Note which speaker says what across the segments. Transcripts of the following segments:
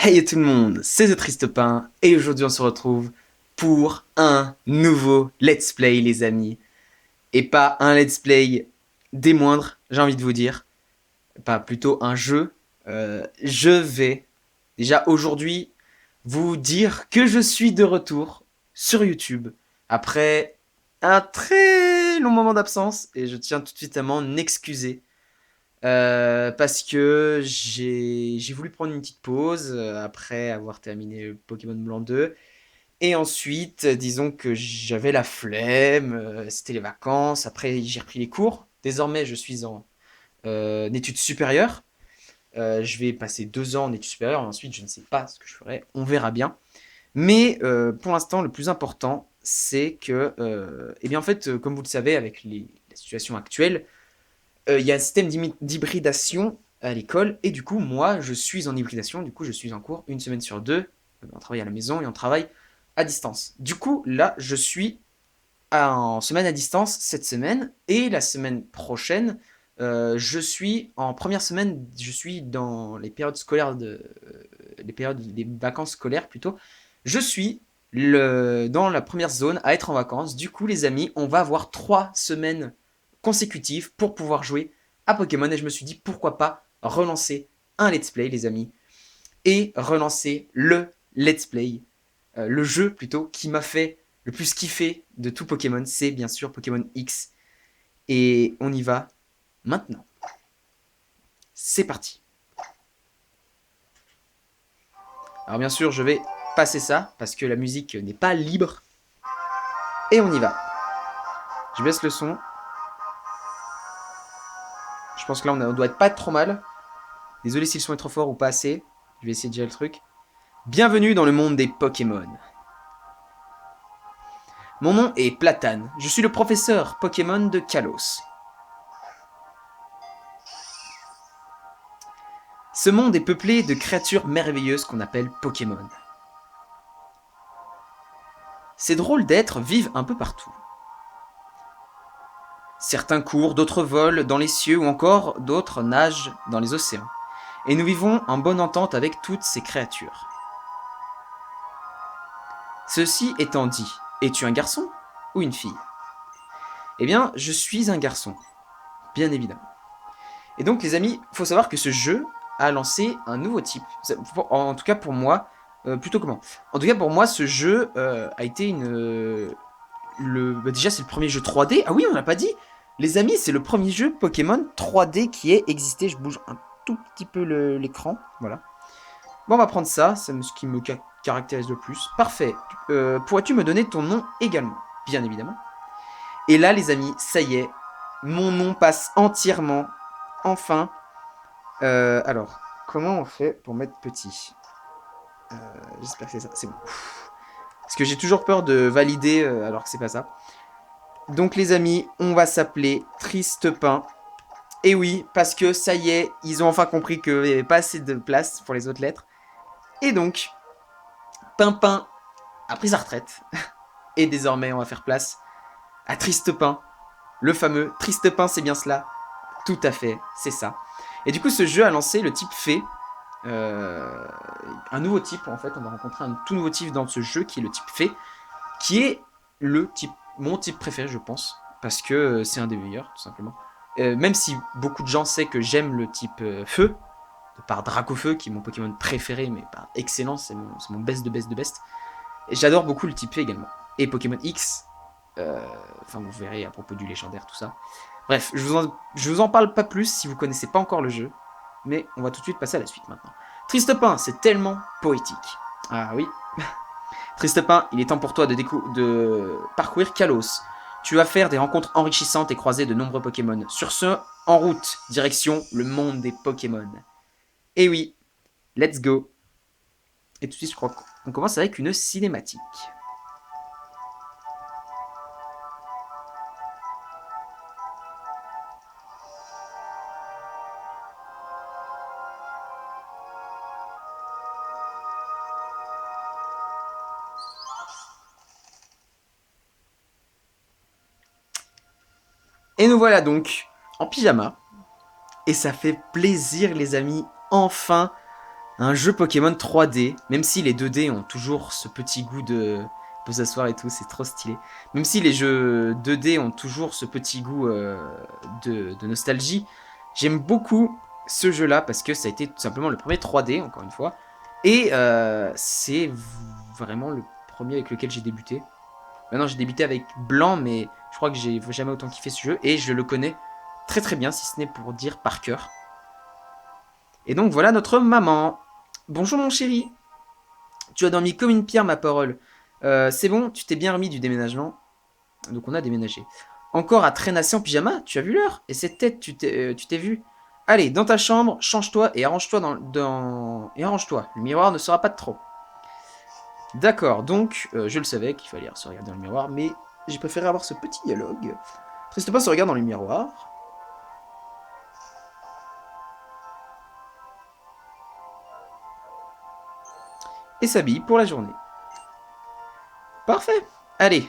Speaker 1: Hey tout le monde, c'est The Triste Pain et aujourd'hui on se retrouve pour un nouveau Let's Play les amis. Et pas un Let's Play des moindres, j'ai envie de vous dire. Pas plutôt un jeu. Je vais déjà aujourd'hui vous dire que je suis de retour sur YouTube après un très long moment d'absence et je tiens tout de suite à m'en excuser. Parce que j'ai voulu prendre une petite pause après avoir terminé Pokémon Blanc 2. Et ensuite, disons que j'avais la flemme, c'était les vacances. Après, j'ai repris les cours. Désormais, je suis en études supérieures. Je vais passer 2 ans en études supérieures. Et ensuite, je ne sais pas ce que je ferai. On verra bien. Mais pour l'instant, le plus important, c'est que, eh bien, en fait, comme vous le savez, avec la situation actuelle, il y a un système d'hybridation à l'école, et du coup, moi, je suis en hybridation, du coup, je suis en cours une semaine sur deux, on travaille à la maison et on travaille à distance. Du coup, là, je suis en semaine à distance cette semaine, et la semaine prochaine, je suis en première semaine, je suis dans les périodes scolaires, les périodes des vacances scolaires plutôt, je suis dans la première zone à être en vacances. Du coup, les amis, on va avoir 3 semaines consécutives pour pouvoir jouer à Pokémon. Et je me suis dit, pourquoi pas relancer un let's play, les amis, et relancer le let's play, le jeu plutôt, qui m'a fait le plus kiffer de tout Pokémon. C'est bien sûr Pokémon X. Et on y va maintenant. C'est parti. Alors bien sûr, je vais passer ça, parce que la musique n'est pas libre. Et on y va. Je baisse le son. Je pense que là, on doit être pas trop mal. Désolé si le son est trop fort ou pas assez. Je vais essayer de gérer le truc. Bienvenue dans le monde des Pokémon. Mon nom est Platane. Je suis le professeur Pokémon de Kalos. Ce monde est peuplé de créatures merveilleuses qu'on appelle Pokémon. Ces drôles d'êtres vivent un peu partout. Certains courent, d'autres volent dans les cieux ou encore d'autres nagent dans les océans. Et nous vivons en bonne entente avec toutes ces créatures. Ceci étant dit, es-tu un garçon ou une fille? Eh bien, je suis un garçon, bien évidemment. Et donc, les amis, il faut savoir que ce jeu a lancé un nouveau type. En tout cas, pour moi, plutôt comment? En tout cas, pour moi, ce jeu a été déjà, c'est le premier jeu 3D. Ah oui, on l'a pas dit. Les amis, c'est le premier jeu Pokémon 3D qui ait existé. Je bouge un tout petit peu l'écran. Voilà. Bon, on va prendre ça. C'est ce qui me caractérise le plus. Parfait. Pourrais-tu me donner ton nom également? Bien évidemment. Et là, les amis, ça y est. Mon nom passe entièrement. Enfin. Alors, comment on fait pour mettre petit? J'espère que c'est ça. C'est bon. Parce que j'ai toujours peur de valider alors que c'est pas ça. Donc les amis, on va s'appeler Triste Pain. Et oui, parce que ça y est, ils ont enfin compris qu'il n'y avait pas assez de place pour les autres lettres. Et donc, Pimpin a pris sa retraite. Et désormais, on va faire place à Triste Pain. Le fameux Triste Pain, c'est bien cela. Tout à fait, c'est ça. Et du coup, ce jeu a lancé le type fée. Un nouveau type, en fait. On va rencontrer un tout nouveau type dans ce jeu qui est le type fée. Qui est mon type préféré, je pense. Parce que c'est un des meilleurs, tout simplement. Même si beaucoup de gens savent que j'aime le type feu, de par Dracofeu, qui est mon Pokémon préféré, mais par excellence, c'est mon best de best de best. Et j'adore beaucoup le type feu également. Et Pokémon X, enfin vous verrez à propos du légendaire, tout ça. Bref, je vous en parle pas plus si vous connaissez pas encore le jeu, mais on va tout de suite passer à la suite maintenant. Triste Pain, c'est tellement poétique. Ah oui. Triste Pain, il est temps pour toi de parcourir Kalos. Tu vas faire des rencontres enrichissantes et croiser de nombreux Pokémon. Sur ce, en route, direction le monde des Pokémon. Et oui, let's go. Et tout de suite, je crois qu'on commence avec une cinématique. Et nous voilà donc en pyjama. Et ça fait plaisir, les amis. Enfin, Un jeu Pokémon 3D, même si les 2D ont toujours ce petit goût de... On peut s'asseoir et tout, c'est trop stylé. Même si les jeux 2D ont toujours ce petit goût de nostalgie, j'aime beaucoup ce jeu-là parce que ça a été tout simplement le premier 3D, encore une fois. Et c'est vraiment le premier avec lequel j'ai débuté. Maintenant, j'ai débuté avec Blanc, mais je crois que j'ai jamais autant kiffé ce jeu. Et je le connais très très bien, si ce n'est pour dire par cœur. Et donc voilà notre maman. Bonjour mon chéri. Tu as dormi comme une pierre, ma parole. C'est bon, tu t'es bien remis du déménagement. Donc on a déménagé. Encore à traînasser en pyjama, tu as vu l'heure? Et cette tête, tu t'es vu? Allez, dans ta chambre, change-toi et arrange-toi Et arrange-toi, le miroir ne sera pas de trop. D'accord, donc je le savais qu'il fallait se regarder dans le miroir, mais j'ai préféré avoir ce petit dialogue. Triste pas se regarde dans le miroir. Et s'habille pour la journée. Parfait. Allez,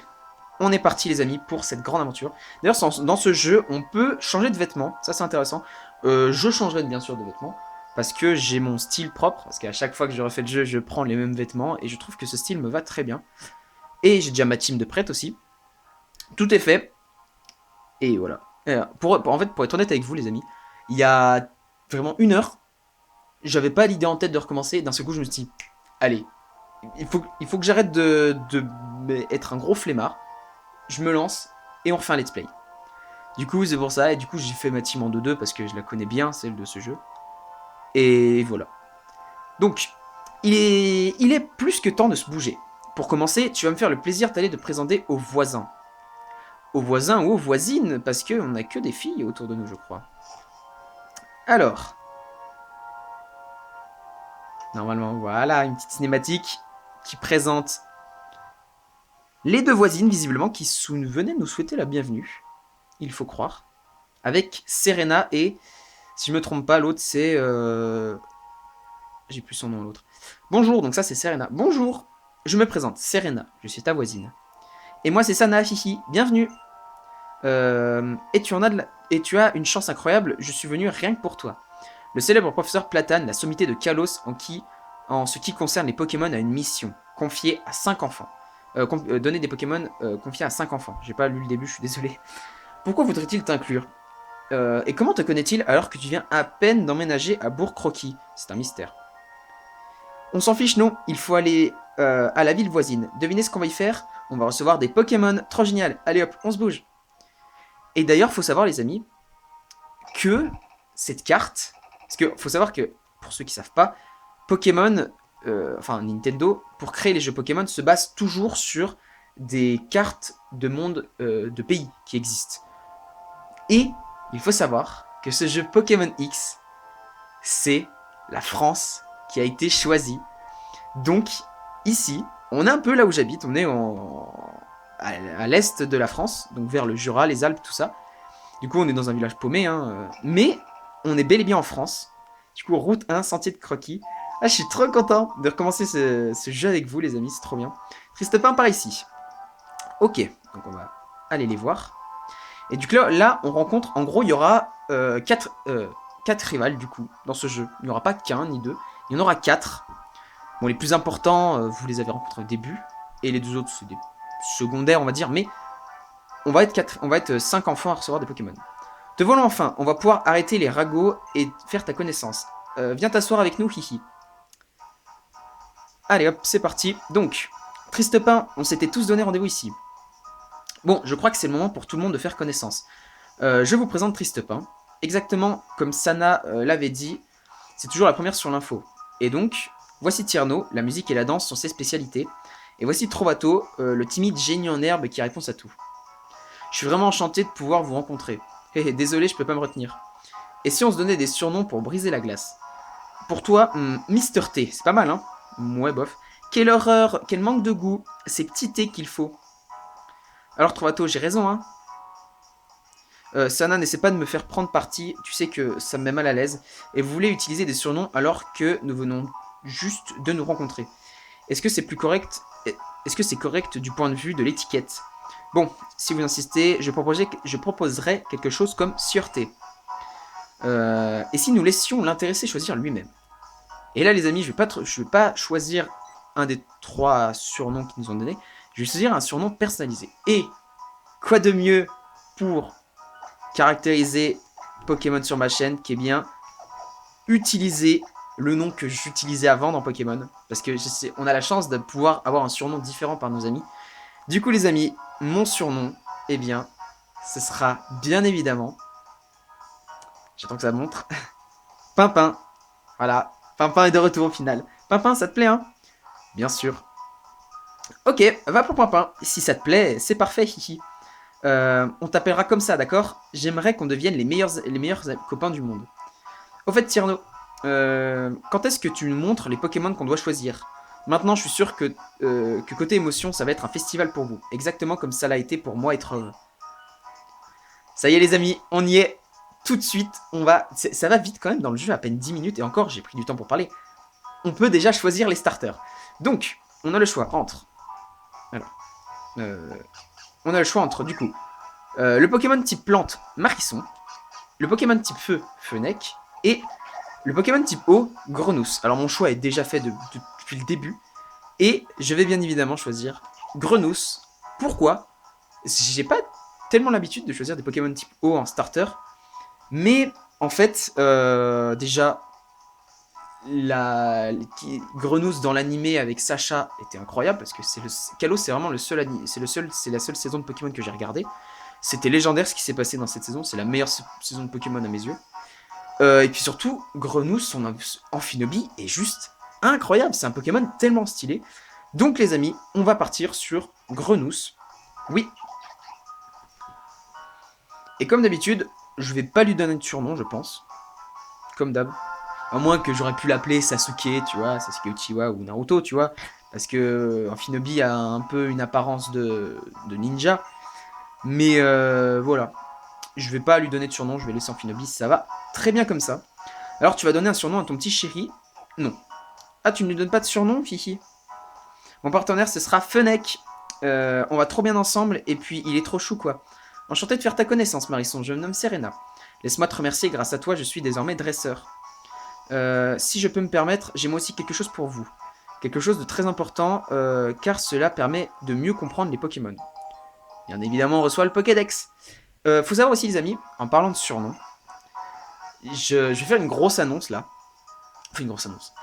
Speaker 1: on est parti les amis pour cette grande aventure. D'ailleurs dans ce jeu on peut changer de vêtements, ça c'est intéressant. Je changerai bien sûr de vêtements parce que j'ai mon style propre, parce qu'à chaque fois que je refais le jeu je prends les mêmes vêtements et je trouve que ce style me va très bien. Et j'ai déjà ma team de prêtres aussi. Tout est fait. Et voilà. En fait pour être honnête avec vous les amis, il y a vraiment 1 heure, j'avais pas l'idée en tête de recommencer, d'un seul coup je me suis dit, allez, il faut que j'arrête de être un gros flemmard. Je me lance et on refait un let's play. Du coup, c'est pour ça, et du coup, j'ai fait ma team en 2-2 parce que je la connais bien, celle de ce jeu. Et voilà. Donc, il est plus que temps de se bouger. Pour commencer, tu vas me faire le plaisir d'aller te présenter aux voisins. Aux voisins ou aux voisines, parce qu'on n'a que des filles autour de nous, je crois. Alors. Normalement, voilà, une petite cinématique qui présente les 2 voisines, visiblement, qui venaient nous souhaiter la bienvenue. Il faut croire. Avec Serena et, si je me trompe pas, l'autre c'est... J'ai plus son nom l'autre. Bonjour, donc ça c'est Serena. Bonjour, je me présente, Serena, je suis ta voisine. Et moi c'est Sana, hihi, bienvenue. Et tu as une chance incroyable, je suis venu rien que pour toi. Le célèbre professeur Platane, la sommité de Kalos en ce qui concerne les Pokémon, a une mission confiée à 5 enfants. Donner des Pokémon confiés à 5 enfants. J'ai pas lu le début, je suis désolé. Pourquoi voudrait-il t'inclure? Et comment te connaît-il alors que tu viens à peine d'emménager à Bourg-Croquis? C'est un mystère. On s'en fiche, non. Il faut aller à la ville voisine. Devinez ce qu'on va y faire? On va recevoir des Pokémon. Trop génial. Allez hop, on se bouge. Et d'ailleurs, faut savoir les amis, que cette carte... Parce que faut savoir que, pour ceux qui savent pas, Pokémon, enfin Nintendo, pour créer les jeux Pokémon, se base toujours sur des cartes de monde, de pays qui existent. Et il faut savoir que ce jeu Pokémon X, c'est la France qui a été choisie. Donc, ici, on est un peu là où j'habite, on est à l'est de la France, donc vers le Jura, les Alpes, tout ça. Du coup, on est dans un village paumé, hein, mais on est bel et bien en France. Du coup, route 1, sentier de croquis. Ah, je suis trop content de recommencer ce jeu avec vous, les amis, c'est trop bien. Triste pain par ici. Ok, donc on va aller les voir. Et du coup, là, on rencontre, en gros, il y aura 4 rivales, du coup, dans ce jeu. Il n'y aura pas qu'un, ni 2. Il y en aura 4. Bon, les plus importants, vous les avez rencontrés au début. Et les 2 autres, c'est des secondaires, on va dire. Mais on va être 5 enfants à recevoir des Pokémon. Te voilà enfin. On va pouvoir arrêter les ragots et faire ta connaissance. Viens t'asseoir avec nous, hihi. Allez, hop, c'est parti. Donc, Triste Pain, on s'était tous donné rendez-vous ici. Bon, je crois que c'est le moment pour tout le monde de faire connaissance. Je vous présente Triste Pain. Exactement comme Sana l'avait dit, c'est toujours la première sur l'info. Et donc, voici Tierno, la musique et la danse sont ses spécialités. Et voici Trovato, le timide génie en herbe qui répond à tout. Je suis vraiment enchanté de pouvoir vous rencontrer. Désolé, je peux pas me retenir. Et si on se donnait des surnoms pour briser la glace? Pour toi, Mister T, c'est pas mal, hein? Ouais, bof. Quelle horreur, quel manque de goût, ces petits thés qu'il faut. Alors Trovato, j'ai raison, hein? Sana, n'essaie pas de me faire prendre parti, tu sais que ça me met mal à l'aise. Et vous voulez utiliser des surnoms alors que nous venons juste de nous rencontrer. Est-ce que c'est plus correct? Est-ce que c'est correct du point de vue de l'étiquette? Bon, si vous insistez, je proposerai quelque chose comme sûreté. Et si nous laissions l'intéressé choisir lui-même? Et là, les amis, je vais pas choisir un des 3 surnoms qu'ils nous ont donnés. Je vais choisir un surnom personnalisé. Et quoi de mieux pour caractériser Pokémon sur ma chaîne, qui est bien utiliser le nom que j'utilisais avant dans Pokémon. Parce que on a la chance de pouvoir avoir un surnom différent par nos amis. Du coup, les amis, mon surnom, eh bien, ce sera bien évidemment... J'attends que ça montre. Pimpin. Voilà. Pimpin est de retour au final. Pimpin, ça te plaît, hein? Bien sûr. Ok, va pour Pimpin. Si ça te plaît, c'est parfait, hihi. On t'appellera comme ça, d'accord? J'aimerais qu'on devienne les meilleurs copains du monde. Au fait, Tierno, quand est-ce que tu nous montres les Pokémon qu'on doit choisir? Maintenant, je suis sûr que côté émotion, ça va être un festival pour vous. Exactement comme ça l'a été pour moi être heureux. Ça y est, les amis, on y est. Tout de suite, on va... Ça va vite quand même dans le jeu, à peine 10 minutes, et encore, j'ai pris du temps pour parler. On peut déjà choisir les starters. Donc, on a le choix entre... Alors... on a le choix entre, du coup, le Pokémon type plante, Marisson, le Pokémon type feu, Fenech, et le Pokémon type eau, Grenousse. Alors, mon choix est déjà fait depuis le début, et je vais bien évidemment choisir Grenousse. Pourquoi? J'ai pas tellement l'habitude de choisir des Pokémon type eau en starter, mais en fait, déjà, Grenousse dans l'animé avec Sacha était incroyable parce que Kalos, c'est vraiment c'est la seule saison de Pokémon que j'ai regardé. C'était légendaire ce qui s'est passé dans cette saison, c'est la meilleure saison de Pokémon à mes yeux. Et puis surtout, Grenousse, son Amphinobie est juste incroyable, c'est un Pokémon tellement stylé. Donc les amis, on va partir sur Grenousse. Oui. Et comme d'habitude, je vais pas lui donner de surnom, je pense. Comme d'hab. À moins que j'aurais pu l'appeler Sasuke, tu vois, Sasuke Uchiwa ou Naruto, tu vois. Parce que Amphinobie a un peu une apparence de ninja. Mais voilà. Je vais pas lui donner de surnom, je vais laisser Amphinobie, ça va très bien comme ça. Alors tu vas donner un surnom à ton petit chéri? Non. Ah, tu ne lui donnes pas de surnom, Fifi? Mon partenaire, ce sera Fenech. On va trop bien ensemble, et puis il est trop chou, quoi. Enchanté de faire ta connaissance, Marisson, je me nomme Serena. Laisse-moi te remercier, grâce à toi, je suis désormais dresseur. Si je peux me permettre, j'ai moi aussi quelque chose pour vous. Quelque chose de très important, car cela permet de mieux comprendre les Pokémon. Bien évidemment, on reçoit le Pokédex. Faut savoir aussi, les amis, en parlant de surnoms, je vais faire une grosse annonce, là. Enfin, une grosse annonce.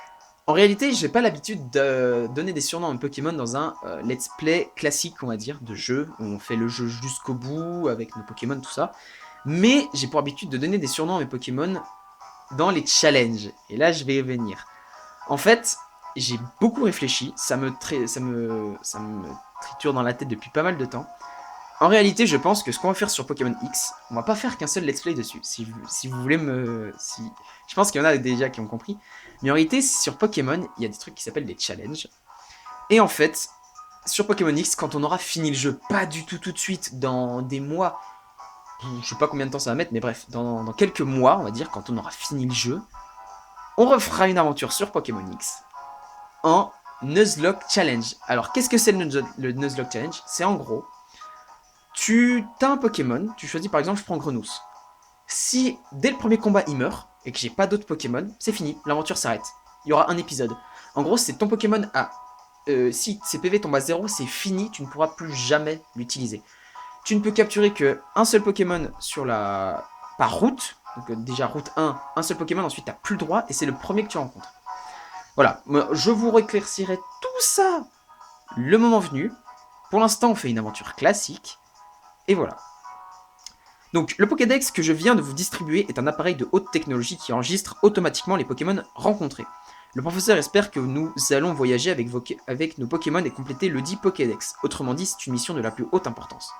Speaker 1: En réalité, j'ai pas l'habitude de donner des surnoms à un Pokémon dans un let's play classique, on va dire, de jeu, où on fait le jeu jusqu'au bout, avec nos Pokémon, tout ça. Mais j'ai pour habitude de donner des surnoms à mes Pokémon dans les challenges. Et là, je vais y venir. En fait, j'ai beaucoup réfléchi, ça me triture dans la tête depuis pas mal de temps. En réalité, je pense que ce qu'on va faire sur Pokémon X, on va pas faire qu'un seul let's play dessus. Si vous voulez me... Je pense qu'il y en a déjà qui ont compris. Mais en réalité, sur Pokémon, il y a des trucs qui s'appellent des challenges. Et en fait, sur Pokémon X, quand on aura fini le jeu, pas du tout tout de suite, dans des mois, je sais pas combien de temps ça va mettre, mais bref, dans quelques mois, on va dire, quand on aura fini le jeu, on refera une aventure sur Pokémon X en Nuzlocke Challenge. Alors, qu'est-ce que c'est le Nuzlocke Challenge? C'est en gros, tu as un Pokémon, tu choisis par exemple, je prends Grenousse. Si dès le premier combat il meurt, et que j'ai pas d'autres Pokémon, c'est fini, l'aventure s'arrête. Il y aura un épisode. En gros, c'est ton Pokémon à... si ses PV tombent à 0, c'est fini, tu ne pourras plus jamais l'utiliser. Tu ne peux capturer qu'un seul Pokémon sur par route. Donc déjà route 1 seul Pokémon, ensuite tu n'as plus le droit, et c'est le premier que tu rencontres. Voilà, je vous éclaircirai tout ça le moment venu. Pour l'instant, on fait une aventure classique, et voilà. Donc, le Pokédex que je viens de vous distribuer est un appareil de haute technologie qui enregistre automatiquement les Pokémon rencontrés. Le professeur espère que nous allons voyager avec nos Pokémon et compléter le dit Pokédex. Autrement dit, c'est une mission de la plus haute importance.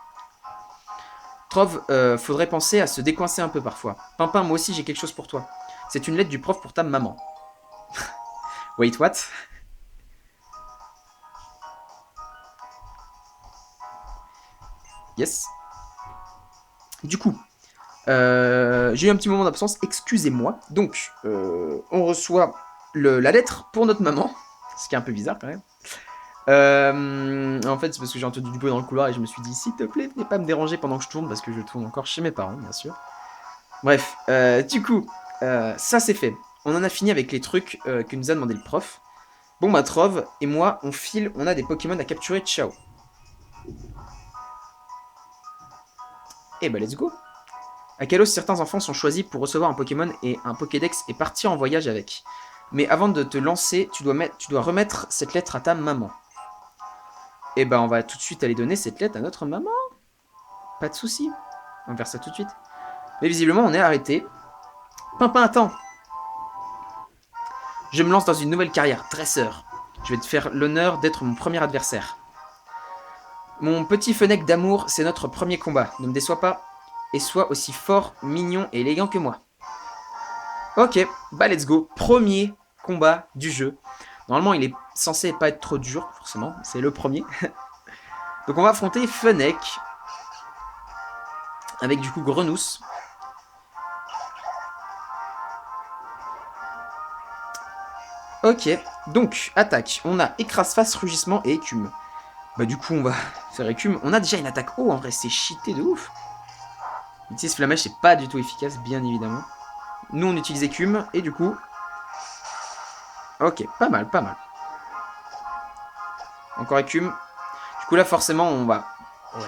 Speaker 1: Trove, faudrait penser à se décoincer un peu parfois. Pimpin, moi aussi j'ai quelque chose pour toi. C'est une lettre du prof pour ta maman. Wait, what? Yes. Du coup, j'ai eu un petit moment d'absence, excusez-moi. Donc, on reçoit la lettre pour notre maman, ce qui est un peu bizarre quand même. En fait, c'est parce que j'ai entendu du bruit dans le couloir et je me suis dit, s'il te plaît, venez pas me déranger pendant que je tourne, parce que je tourne encore chez mes parents, bien sûr. Bref, du coup, ça c'est fait. on en a fini avec les trucs que nous a demandé le prof. Bon bah Trove et moi, on file, on a des Pokémon à capturer, ciao. Et bah let's go. À Kalos, certains enfants sont choisis pour recevoir un Pokémon et un Pokédex et partir en voyage avec. Mais avant de te lancer, tu dois remettre cette lettre à ta maman. Et bah on va tout de suite aller donner cette lettre à notre maman. Pas de soucis, on va faire ça tout de suite. Mais visiblement on est arrêté. Pimpin, attends. Je me lance dans une nouvelle carrière, dresseur. Je vais te faire l'honneur d'être mon premier adversaire. Mon petit Fennec d'amour, c'est notre premier combat. Ne me déçois pas et sois aussi fort, mignon et élégant que moi. Ok, bah let's go. Premier combat du jeu. Normalement, il est censé pas être trop dur, forcément. C'est le premier. Donc on va affronter Fennec. Avec du coup Grenousse. Ok, donc attaque. On a écrase-face, rugissement et écume. Bah du coup on va faire écume. On a déjà une attaque haut en vrai, c'est cheaté de ouf. Utilise flamèche, c'est pas du tout efficace, bien évidemment. Nous on utilise écume et du coup... Ok, pas mal, pas mal. Encore écume. Du coup là forcément on va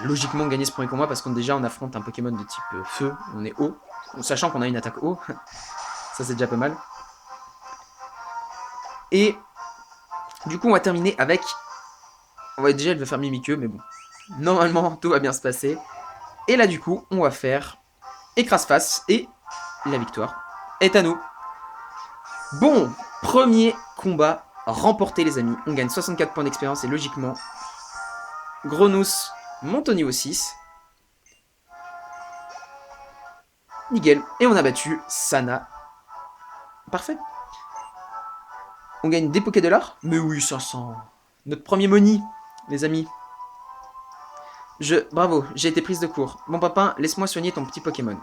Speaker 1: logiquement gagner ce premier combat parce qu'on déjà on affronte un Pokémon de type feu, on est haut. Sachant qu'on a une attaque haut. Ça c'est déjà pas mal. Et du coup on va terminer avec... Déjà elle va faire Mimikyu mais bon. Normalement tout va bien se passer. Et là du coup on va faire écrase-face et la victoire est à nous. Bon, premier combat remporté les amis. On gagne 64 points d'expérience et logiquement, Grenousse monte au niveau 6. Nickel. Et on a battu Sana. Parfait. On gagne des Pokédollars. Mais oui, 500. Notre premier money, les amis. Bravo, j'ai été prise de court. Bon papa, laisse-moi soigner ton petit Pokémon.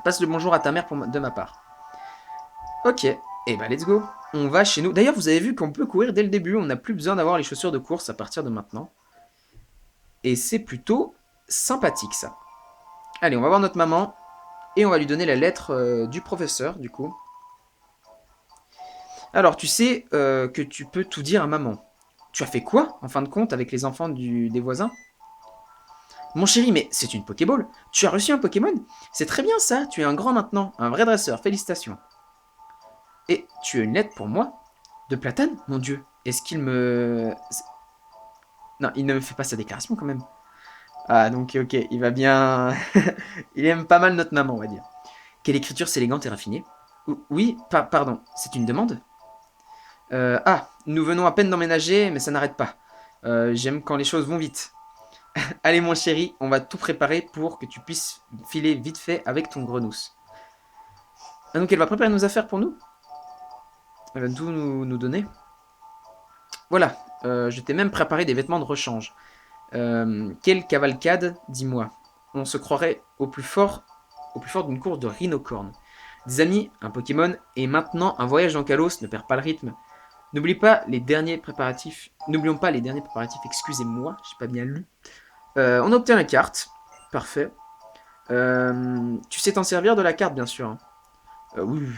Speaker 1: Passe le bonjour à ta mère de ma part. Ok, et bah let's go. On va chez nous. D'ailleurs, vous avez vu qu'on peut courir dès le début. On n'a plus besoin d'avoir les chaussures de course à partir de maintenant. Et c'est plutôt sympathique ça. Allez, on va voir notre maman. Et on va lui donner la lettre du professeur, du coup. Alors, tu sais que tu peux tout dire à maman. Tu as fait quoi, en fin de compte, avec les enfants des voisins? Mon chéri, mais c'est une Pokéball. Tu as reçu un Pokémon? C'est très bien ça, tu es un grand maintenant. Un vrai dresseur, félicitations. Et tu as une lettre pour moi? De Platane? Mon Dieu, est-ce qu'il me... Non, il ne me fait pas sa déclaration quand même. Ah, donc ok, il va bien... il aime pas mal notre maman, on va dire. Quelle écriture c'est élégante et raffinée. Oui, pardon, c'est une demande? Nous venons à peine d'emménager, mais ça n'arrête pas. J'aime quand les choses vont vite. Allez mon chéri, on va tout préparer pour que tu puisses filer vite fait avec ton Grenousse. Ah, donc elle va préparer nos affaires pour nous? Elle va tout nous donner. Voilà, je t'ai même préparé des vêtements de rechange. Quelle cavalcade, dis-moi. On se croirait au plus fort d'une course de rhinocorne. Des amis, un Pokémon, et maintenant un voyage dans Kalos, ne perds pas le rythme. N'oublions pas les derniers préparatifs, excusez-moi, j'ai pas bien lu. On obtient la carte, parfait. Tu sais t'en servir de la carte, bien sûr. Hein. Oui,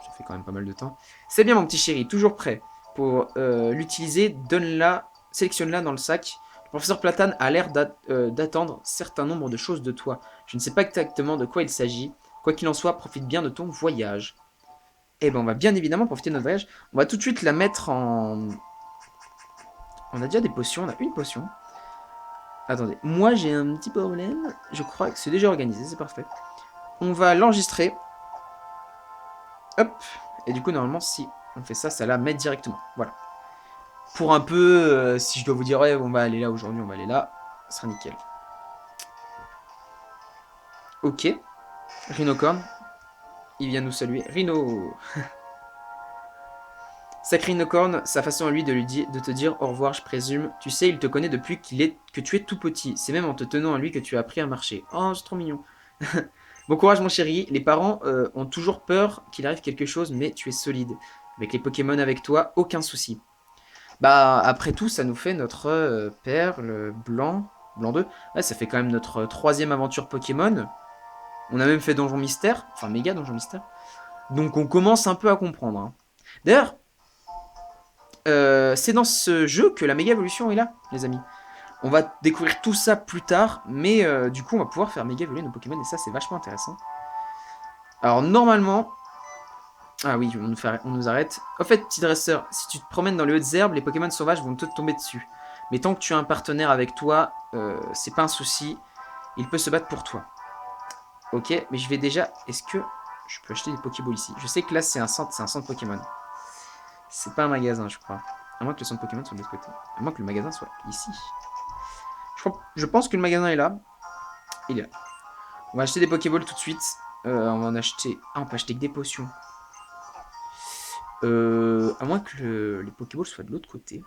Speaker 1: ça fait quand même pas mal de temps. C'est bien mon petit chéri, toujours prêt. Pour l'utiliser, donne-la, sélectionne-la dans le sac. Le professeur Platane a l'air d'attendre un certain nombre de choses de toi. Je ne sais pas exactement de quoi il s'agit. Quoi qu'il en soit, profite bien de ton voyage. Et ben on va bien évidemment profiter de notre voyage. On va tout de suite la mettre en... On a déjà des potions, on a une potion. Attendez, moi j'ai un petit problème. Je crois que c'est déjà organisé, c'est parfait. On va l'enregistrer. Hop. Et du coup, normalement, si on fait ça, ça la met directement. Voilà. Pour un peu, si je dois vous dire, ouais, on va aller là aujourd'hui, on va aller là, ça sera nickel. Ok. Rhinocorn. Il vient nous saluer. Rhino. Sacré Rhinocorn, sa façon à lui de te dire au revoir, je présume. Tu sais, il te connaît depuis que tu es tout petit. C'est même en te tenant à lui que tu as appris à marcher. Oh, c'est trop mignon. Bon courage, mon chéri. Les parents ont toujours peur qu'il arrive quelque chose, mais tu es solide. Avec les Pokémon avec toi, aucun souci. Bah, après tout, ça nous fait notre perle blanc 2. Ouais, ça fait quand même notre troisième aventure Pokémon. On a même fait Donjon Mystère, enfin méga Donjon Mystère. Donc on commence un peu à comprendre. Hein. D'ailleurs, c'est dans ce jeu que la méga évolution est là, les amis. On va découvrir tout ça plus tard, mais du coup on va pouvoir faire méga évoluer nos Pokémon et ça c'est vachement intéressant. Alors normalement... Ah oui, on nous arrête. Au fait, petit dresseur, si tu te promènes dans les hautes herbes, les Pokémon sauvages vont te tomber dessus. Mais tant que tu as un partenaire avec toi, c'est pas un souci. Il peut se battre pour toi. Ok, mais je vais déjà... Est-ce que je peux acheter des Pokéballs ici? Je sais que là c'est un centre Pokémon. C'est pas un magasin, je crois. À moins que le centre Pokémon soit de l'autre côté. À moins que le magasin soit ici. Je pense que le magasin est là. Il est là. On va acheter des Pokéballs tout de suite. On va en acheter... Ah, on peut acheter que des potions. À moins que les Pokéballs soient de l'autre côté.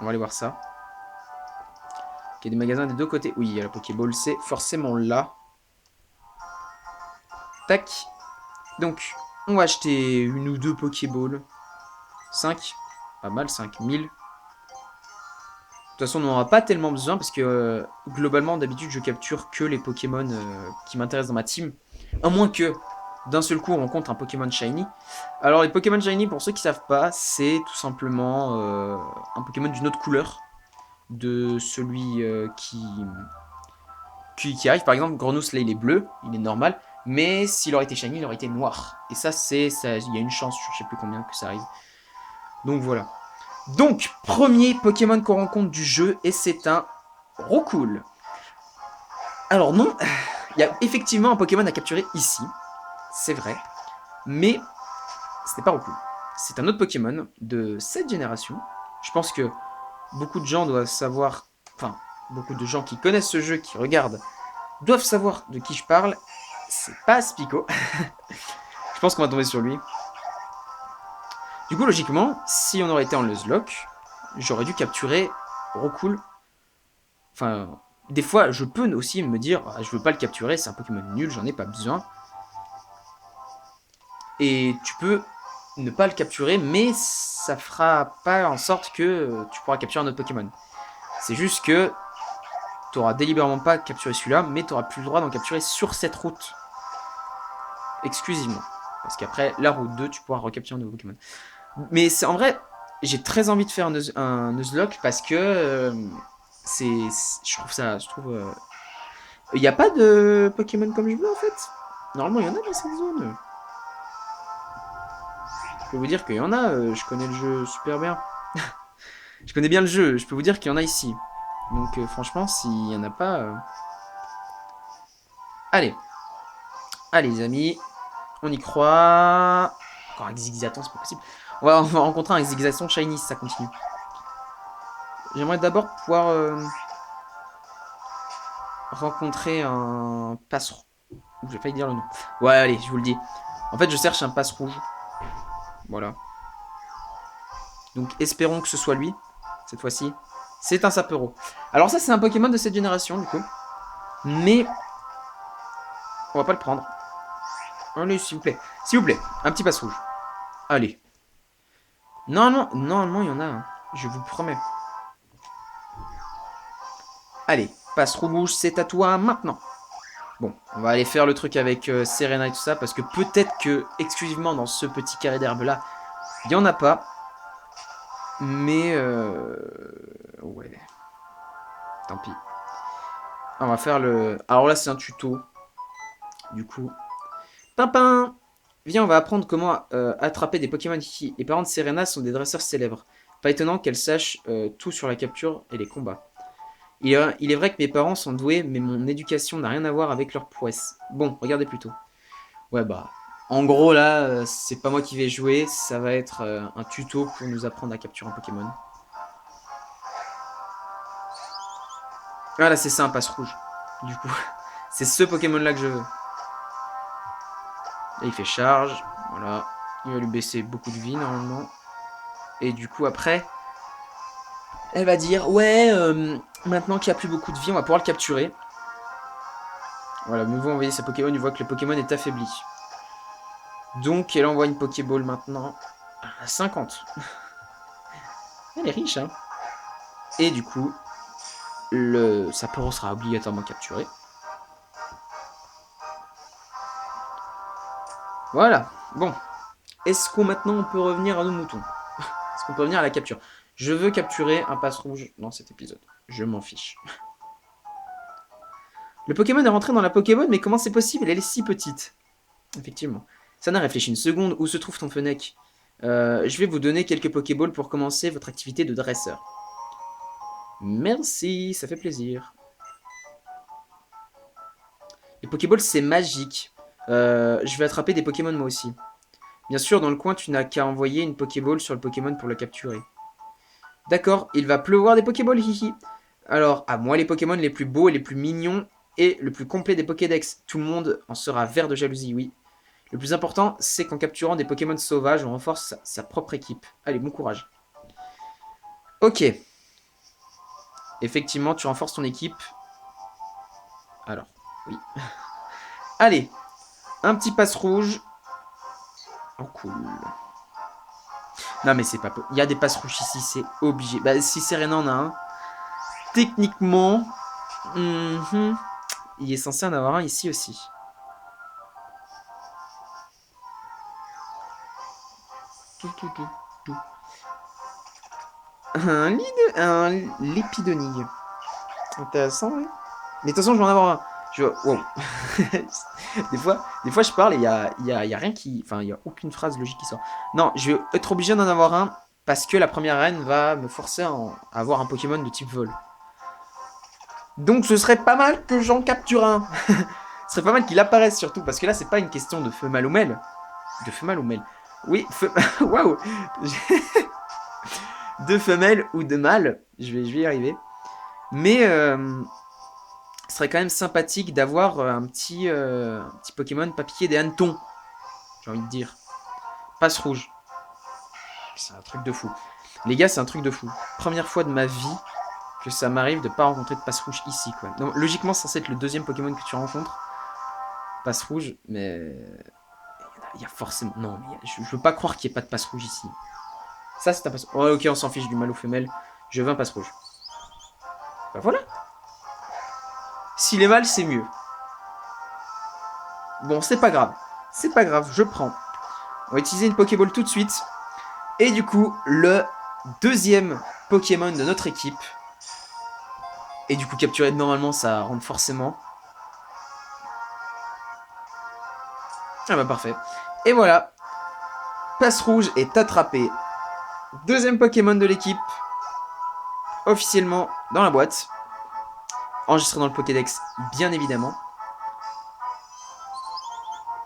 Speaker 1: On va aller voir ça. Il y a des magasins des deux côtés. Oui, il y a la Pokéball, c'est forcément là. Tac. Donc, on va acheter une ou deux Pokéballs. 5. Pas mal, 5000. De toute façon, on n'en aura pas tellement besoin parce que globalement, d'habitude, je capture que les Pokémon qui m'intéressent dans ma team. À moins que d'un seul coup, on rencontre un Pokémon Shiny. Alors, les Pokémon Shiny, pour ceux qui ne savent pas, c'est tout simplement un Pokémon d'une autre couleur de celui qui arrive. Par exemple, Grenousse, là, il est bleu, il est normal. Mais s'il aurait été Shiny, il aurait été noir. Et ça, il y a une chance, je sais plus combien que ça arrive. Donc voilà. Donc, premier Pokémon qu'on rencontre du jeu, et c'est un Roucoule. Alors non, il y a effectivement un Pokémon à capturer ici, c'est vrai, mais ce n'est pas Roucoule. C'est un autre Pokémon de cette génération. Je pense que beaucoup de gens doivent savoir, enfin, beaucoup de gens qui connaissent ce jeu, qui regardent, doivent savoir de qui je parle. C'est pas Spico. Je pense qu'on va tomber sur lui. Du coup, logiquement, si on aurait été en Nuzlocke, j'aurais dû capturer Roucoule. Enfin, des fois, je peux aussi me dire, ah, je veux pas le capturer, c'est un Pokémon nul, j'en ai pas besoin. Et tu peux ne pas le capturer, mais ça fera pas en sorte que tu pourras capturer un autre Pokémon. C'est juste que tu auras délibérément pas capturé celui-là, mais tu auras plus le droit d'en capturer sur cette route. Exclusivement. Parce qu'après, la route 2, tu pourras recapturer un nouveau Pokémon. Mais c'est en vrai, j'ai très envie de faire un Nuzlocke parce que je trouve ça... Il n'y a pas de Pokémon comme je veux en fait. Normalement, il y en a dans cette zone. Je peux vous dire qu'il y en a, je connais le jeu super bien. Je connais bien le jeu, je peux vous dire qu'il y en a ici. Donc franchement, s'il n'y en a pas... Allez. Allez les amis, on y croit. Encore un Zigzaton, c'est pas possible. On va rencontrer un Zigzaton Shiny si ça continue. J'aimerais d'abord pouvoir rencontrer un passe... J'ai failli dire le nom. Ouais, allez, je vous le dis. En fait, je cherche un passe rouge. Voilà. Donc espérons que ce soit lui, cette fois-ci. C'est un Sapero. Alors ça, c'est un Pokémon de cette génération, du coup. Mais on va pas le prendre. Allez, s'il vous plaît. S'il vous plaît, un petit passe rouge. Allez. Normalement, il y en a un. Je vous promets. Allez, passe rouge, c'est à toi maintenant. Bon, on va aller faire le truc avec Serena et tout ça, parce que peut-être que, exclusivement dans ce petit carré d'herbe-là, il n'y en a pas. Mais, ouais. Tant pis. On va faire le... Alors là, c'est un tuto. Du coup... Pimpin! Viens, on va apprendre comment attraper des Pokémon qui... Les parents de Serena sont des dresseurs célèbres. Pas étonnant qu'elle sache tout sur la capture et les combats. Il est vrai que mes parents sont doués, mais mon éducation n'a rien à voir avec leur prouesse. Bon, regardez plutôt. Ouais, bah... En gros, là, c'est pas moi qui vais jouer. Ça va être un tuto pour nous apprendre à capturer un Pokémon. Ah là, c'est ça, un passe rouge. Du coup, c'est ce Pokémon-là que je veux. Là, il fait charge. Voilà. Il va lui baisser beaucoup de vie, normalement. Et du coup, après, elle va dire, ouais, maintenant qu'il n'y a plus beaucoup de vie, on va pouvoir le capturer. Voilà, nous va envoyer sa Pokémon, il voit que le Pokémon est affaibli. Donc, elle envoie une Pokéball maintenant. À 50. Elle est riche, hein. Et du coup, le Sapero sera obligatoirement capturé. Voilà. Bon. Est-ce qu'on maintenant on peut revenir à nos moutons? Est-ce qu'on peut revenir à la capture? Je veux capturer un passe rouge dans cet épisode. Je m'en fiche. Le Pokémon est rentré dans la Pokéball, mais comment c'est possible? Elle est si petite. Effectivement. Sana, réfléchis une seconde. Où se trouve ton Fennec? Je vais vous donner quelques Pokéballs pour commencer votre activité de dresseur. Merci, ça fait plaisir. Les Pokéballs, c'est magique. Je vais attraper des Pokémon moi aussi. Bien sûr, dans le coin, tu n'as qu'à envoyer une Pokéball sur le Pokémon pour le capturer. D'accord, il va pleuvoir des Pokéballs, hihi. Alors, à moi les Pokémon les plus beaux et les plus mignons et le plus complet des Pokédex. Tout le monde en sera vert de jalousie, oui. Le plus important, c'est qu'en capturant des Pokémon sauvages, on renforce sa propre équipe. Allez, bon courage. Ok. Effectivement, tu renforces ton équipe. Alors, oui. Allez, un petit passe rouge. Oh, cool. Non, mais c'est pas... Il y a des passes rouges ici, c'est obligé. Bah, si Serena en a un, techniquement... il est censé en avoir un ici aussi. Un Lépidonille. Intéressant, oui. Mais de toute façon, je vais en avoir un. Wow. des fois, je parle et il y a rien qui... Enfin, il n'y a aucune phrase logique qui sort. Non, je vais être obligé d'en avoir un parce que la première reine va me forcer à avoir un Pokémon de type vol. Donc ce serait pas mal que j'en capture un. Ce serait pas mal qu'il apparaisse surtout, parce que là, c'est pas une question de femelle ou mâle. De femelle ou mâle. Oui, waouh. De femelle ou de mâle. Je vais y arriver. Mais ce serait quand même sympathique d'avoir un petit Pokémon papier des hannetons. J'ai envie de dire. Passe rouge. C'est un truc de fou. Les gars, c'est un truc de fou. Première fois de ma vie que ça m'arrive de pas rencontrer de passe rouge ici, quoi. Donc, logiquement, c'est censé être le deuxième Pokémon que tu rencontres. Passe rouge, mais... Il y a forcément... Non, mais je veux pas croire qu'il n'y ait pas de passe rouge ici. Ça, c'est un passe... Oh, ok, on s'en fiche du mâle ou femelle. Je veux un passe rouge. Bah voilà. S'il est mâle, c'est mieux. Bon, c'est pas grave. C'est pas grave, je prends. On va utiliser une Pokéball tout de suite. Et du coup, le deuxième Pokémon de notre équipe. Et du coup, capturer normalement, ça rentre forcément. Ah bah parfait. Et voilà. Passe rouge est attrapé. Deuxième Pokémon de l'équipe. Officiellement dans la boîte. Enregistré dans le Pokédex, bien évidemment.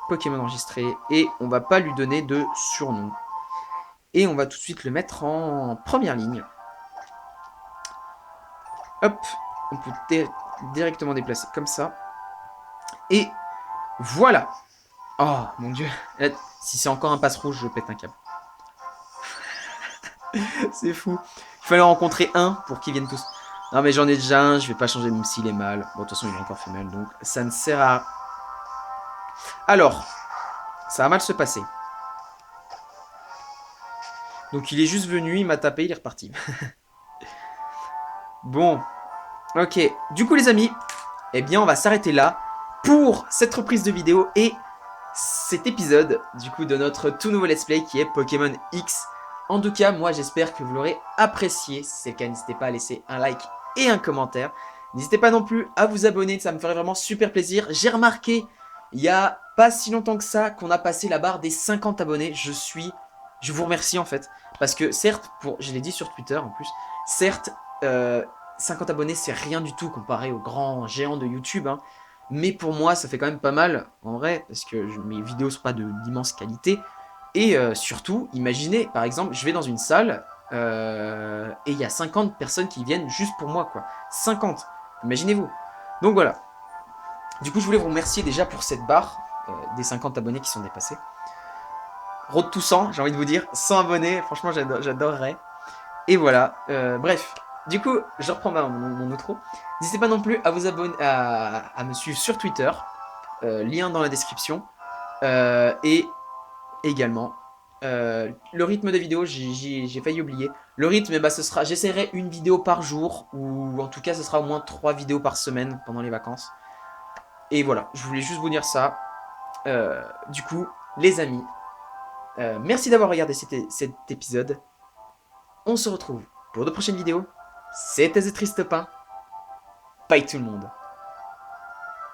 Speaker 1: Pokémon enregistré. Et on va pas lui donner de surnom. Et on va tout de suite le mettre en première ligne. Hop. On peut directement déplacer comme ça. Et voilà. Oh mon dieu. Si c'est encore un passe rouge, je pète un câble. C'est fou. Il fallait en rencontrer un pour qu'ils viennent tous. Non mais j'en ai déjà un, je vais pas changer même s'il est mâle. Bon de toute façon il est encore femelle donc ça ne sert à... Alors, ça va mal se passer. Donc il est juste venu, il m'a tapé, il est reparti. Bon, ok. Du coup les amis, eh bien on va s'arrêter là pour cette reprise de vidéo et cet épisode du coup de notre tout nouveau let's play qui est Pokémon X. En tout cas, moi j'espère que vous l'aurez apprécié. Si c'est le cas, n'hésitez pas à laisser un like et un commentaire. N'hésitez pas non plus à vous abonner, ça me ferait vraiment super plaisir. J'ai remarqué, il n'y a pas si longtemps que ça, qu'on a passé la barre des 50 abonnés. Je vous remercie en fait. Parce que certes, je l'ai dit sur Twitter en plus, certes, 50 abonnés c'est rien du tout comparé aux grands géants de YouTube. Hein. Mais pour moi, ça fait quand même pas mal, en vrai, parce que mes vidéos sont pas d'immense qualité. Et surtout, imaginez, par exemple, je vais dans une salle, et il y a 50 personnes qui viennent juste pour moi, quoi. 50, imaginez-vous. Donc voilà. Du coup, je voulais vous remercier déjà pour cette barre, des 50 abonnés qui sont dépassés. Road to 100, j'ai envie de vous dire, 100 abonnés, franchement, j'adorerais. Et voilà, bref. Du coup, je reprends mon outro. N'hésitez pas non plus à vous abonner, à me suivre sur Twitter, lien dans la description. Et également, le rythme des vidéos, j'ai failli oublier. Le rythme, bah, j'essaierai une vidéo par jour, ou en tout cas, ce sera au moins 3 vidéos par semaine pendant les vacances. Et voilà, je voulais juste vous dire ça. Du coup, les amis, Merci d'avoir regardé cet épisode. On se retrouve pour de prochaines vidéos. C'était The Triste Pain. Bye tout le monde.